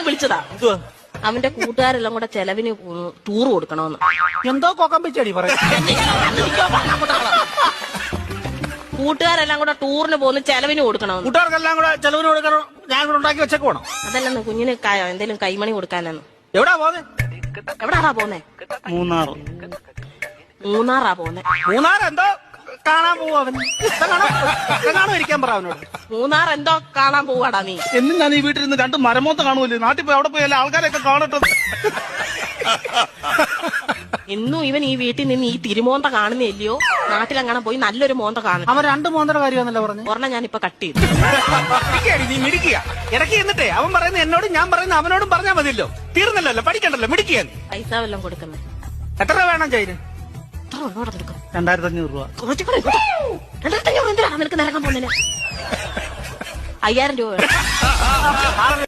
വിളിച്ചതാ. എന്തുവാ? അവന്റെ കൂട്ടുകാരെല്ലാം കൂടെ ചെലവിന് ടൂർ കൊടുക്കണമെന്ന്. എന്തോ കൊക്കം വെച്ചടി പറയാ. കൂട്ടുകാരെല്ലാം കൂടെ ടൂറിന് പോകുന്ന ചെലവിന് കൊടുക്കണമെന്ന്. കൂട്ടുകാർക്കെല്ലാം കൂടെ ചെലവിന് കൊടുക്കണം. ഞാൻ കൂടെ ഉണ്ടാക്കി വെച്ചേക്ക് വേണം. അതല്ലെന്ന് കുഞ്ഞിന് എന്തേലും കൈമണി കൊടുക്കാനെന്ന്. എവിടാ പോന്നെ? എവിടാടാ പോന്നെ? മൂന്നാറാ പോന്നെ. മൂന്നാർ എന്തോ കാണാൻ പോവാ അവൻ. കാണാൻ ഇരിക്കാൻ പറ അവനോട്. മൂന്നാർ എന്തോ കാണാൻ പോവാടാ നീ. എന്നും ഞാൻ ഈ വീട്ടിൽ 2 മരമോത്ത കാണുമല്ലേ. നാട്ടിൽ പോയി അവിടെ പോയി എല്ലാ ആൾക്കാരെയൊക്കെ കാണട്ടെ. ഇന്നും ഇവൻ ഈ വീട്ടിൽ നിന്ന് ഈ തിരുമോന്ത കാണുന്നില്ലയോ? നാട്ടിലെങ്ങനെ പോയി നല്ലൊരു മോന്ത കാണും. അവൻ 2 മോന്തയുടെ കാര്യമാണല്ലോ പറഞ്ഞു. ഒരെണ്ണം ഞാനിപ്പൊ കട്ട് ചെയ്തു. നീ മിടിക്കുക. ഇടയ്ക്ക് എന്നിട്ടേ അവൻ പറയുന്നത് എന്നോടും ഞാൻ പറയുന്നത് അവനോടും പറഞ്ഞാൽ മതിയല്ലോ. തീർന്നല്ലോ, പഠിക്കണ്ടല്ലോ, മിടിക്കുക. പൈസ വല്ലതും കൊടുക്കുന്നത്. എത്ര രൂപ വേണം ചൈന്? 2500 രൂപ. 2500 എന്തിനാണ് നിനക്ക് നിരക്കാൻ പോകുന്നതിന്? 5000 രൂപ വേണം.